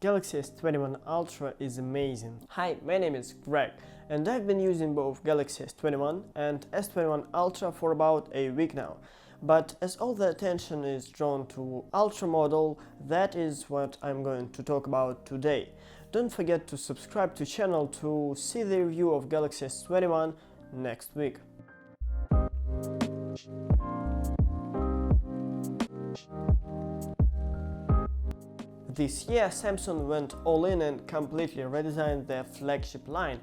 Galaxy S21 Ultra is amazing. Hi, my name is Greg and I've been using both Galaxy S21 and S21 Ultra for about a week now. But as all the attention is drawn to Ultra model, that is what I'm going to talk about today. Don't forget to subscribe to channel to see the review of Galaxy S21 next week. This year, Samsung went all in and completely redesigned their flagship line.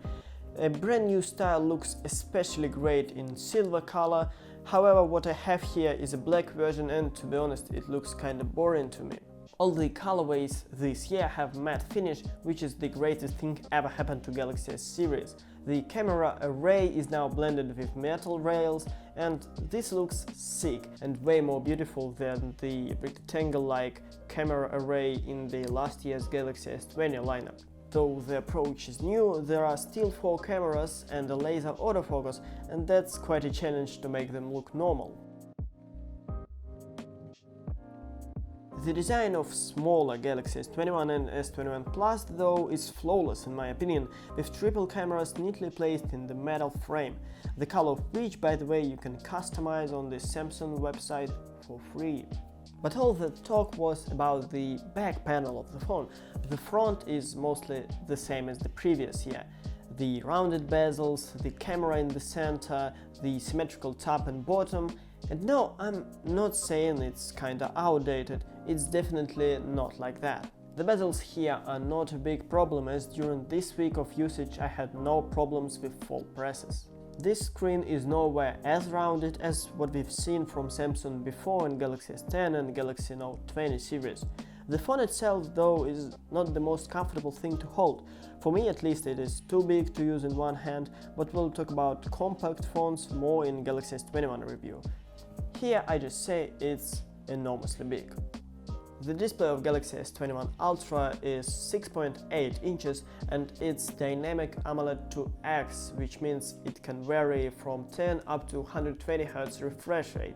A brand new style looks especially great in silver color. However, what I have here is a black version and to be honest, it looks kinda boring to me. All the colorways this year have matte finish, which is the greatest thing ever happened to Galaxy S series. The camera array is now blended with metal rails, and this looks sick and way more beautiful than the rectangle-like camera array in the last year's Galaxy S20 lineup. Though the approach is new, there are still 4 cameras and a laser autofocus, and that's quite a challenge to make them look normal. The design of smaller Galaxy S21 and S21 Plus, though, is flawless in my opinion, with triple cameras neatly placed in the metal frame, the color of which, by the way, you can customize on the Samsung website for free. But all the talk was about the back panel of the phone. The front is mostly the same as the previous year. The rounded bezels, the camera in the center, the symmetrical top and bottom. And no, I'm not saying it's kinda outdated, it's definitely not like that. The bezels here are not a big problem, as during this week of usage I had no problems with full presses. This screen is nowhere as rounded as what we've seen from Samsung before in Galaxy S10 and Galaxy Note 20 series. The phone itself, though, is not the most comfortable thing to hold. For me at least it is too big to use in one hand, but we'll talk about compact phones more in Galaxy S21 review. Here I just say it's enormously big. The display of Galaxy S21 Ultra is 6.8 inches and it's dynamic AMOLED 2X, which means it can vary from 10 up to 120 Hz refresh rate.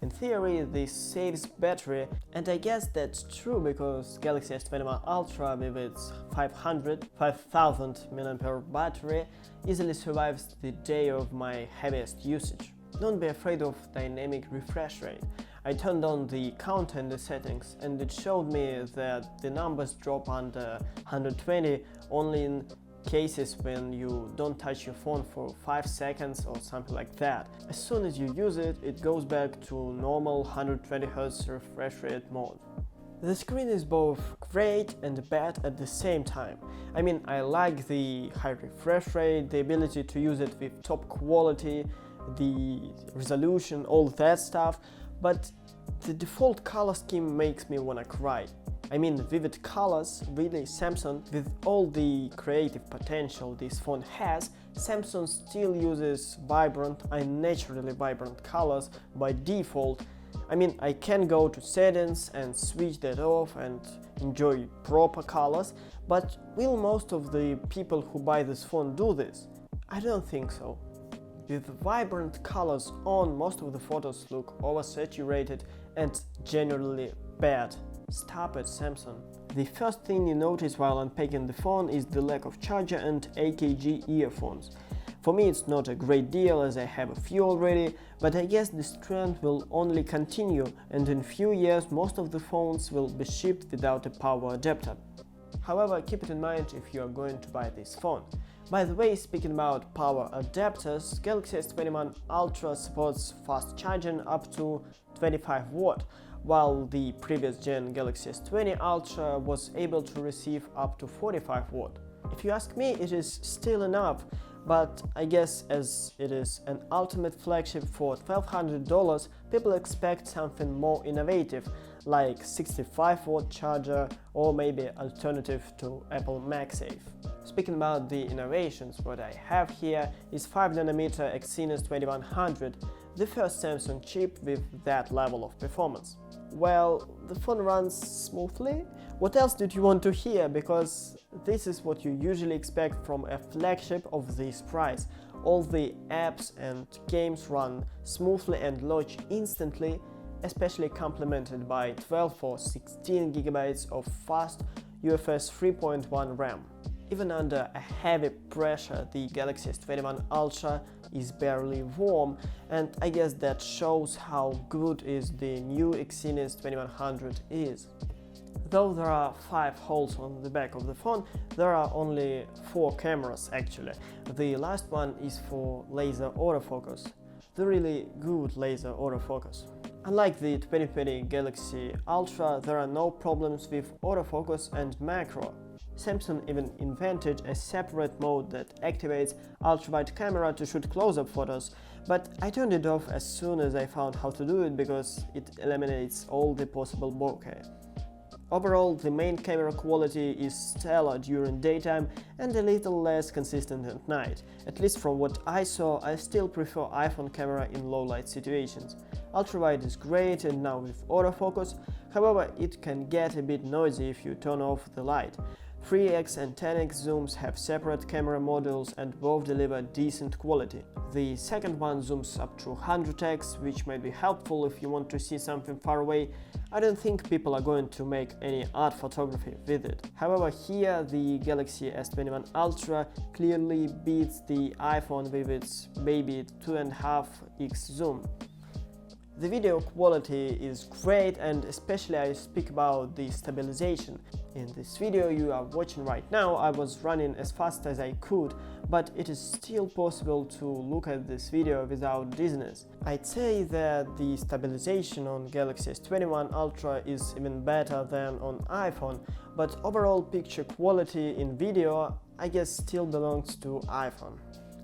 In theory, this saves battery, and I guess that's true because Galaxy S21 Ultra with its 5000 mAh battery easily survives the day of my heaviest usage. Don't be afraid of dynamic refresh rate. I turned on the counter in the settings and it showed me that the numbers drop under 120 only in cases when you don't touch your phone for 5 seconds or something like that. As soon as you use it, it goes back to normal 120 Hz refresh rate mode. The screen is both great and bad at the same time. I mean, I like the high refresh rate, the ability to use it with top quality, the resolution, all that stuff, but the default color scheme makes me wanna cry. I mean, vivid colors, really. Samsung, with all the creative potential this phone has, Samsung still uses vibrant, unnaturally vibrant colors by default. I mean, I can go to settings and switch that off and enjoy proper colors, but will most of the people who buy this phone do this? I don't think so. With vibrant colors on, most of the photos look oversaturated and generally bad. Stop it, Samsung. The first thing you notice while unpacking the phone is the lack of charger and AKG earphones. For me it's not a great deal as I have a few already, but I guess this trend will only continue and in few years most of the phones will be shipped without a power adapter. However, keep it in mind if you are going to buy this phone. By the way, speaking about power adapters, Galaxy S21 Ultra supports fast charging up to 25 watt, while the previous gen Galaxy S20 Ultra was able to receive up to 45 watt. If you ask me, it is still enough, but I guess as it is an ultimate flagship for $1,200, people expect something more innovative, like 65 watt charger or maybe alternative to Apple MagSafe. Speaking about the innovations, what I have here is 5nm Exynos 2100, the first Samsung chip with that level of performance. Well, the phone runs smoothly. What else did you want to hear? Because this is what you usually expect from a flagship of this price. All the apps and games run smoothly and launch instantly, especially complemented by 12 or 16 GB of fast UFS 3.1 RAM. Even under a heavy pressure, the Galaxy S21 Ultra is barely warm, and I guess that shows how good is the new Exynos 2100 is. Though there are 5 holes on the back of the phone, there are only 4 cameras actually. The last one is for laser autofocus, the really good laser autofocus. Unlike the 2020 Galaxy Ultra, there are no problems with autofocus and macro. Samsung even invented a separate mode that activates ultra-wide camera to shoot close-up photos, but I turned it off as soon as I found how to do it because it eliminates all the possible bokeh. Overall, the main camera quality is stellar during daytime and a little less consistent at night. At least from what I saw, I still prefer iPhone camera in low-light situations. Ultra-wide is great and now with autofocus, however it can get a bit noisy if you turn off the light. 3x and 10x zooms have separate camera modules and both deliver decent quality. The second one zooms up to 100x, which might be helpful if you want to see something far away. I don't think people are going to make any art photography with it. However, here the Galaxy S21 Ultra clearly beats the iPhone with its baby 2.5x zoom. The video quality is great, and especially I speak about the stabilization. In this video you are watching right now, I was running as fast as I could, but it is still possible to look at this video without dizziness. I'd say that the stabilization on Galaxy S21 Ultra is even better than on iPhone, but overall picture quality in video I guess still belongs to iPhone.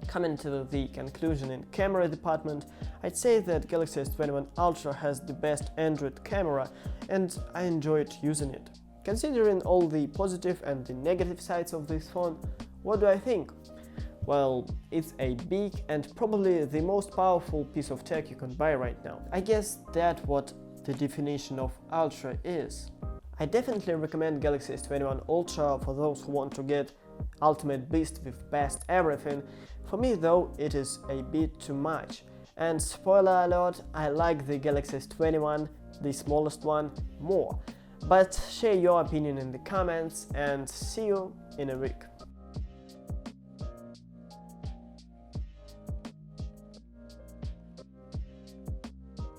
Coming to the conclusion in camera department, I'd say that Galaxy S21 Ultra has the best Android camera and I enjoyed using it. Considering all the positive and the negative sides of this phone, what do I think? Well, it's a big and probably the most powerful piece of tech you can buy right now. I guess that's what the definition of Ultra is. I definitely recommend Galaxy S21 Ultra for those who want to get ultimate beast with best everything. For me though, it is a bit too much. And spoiler alert, I like the Galaxy S21, the smallest one, more. But share your opinion in the comments and see you in a week.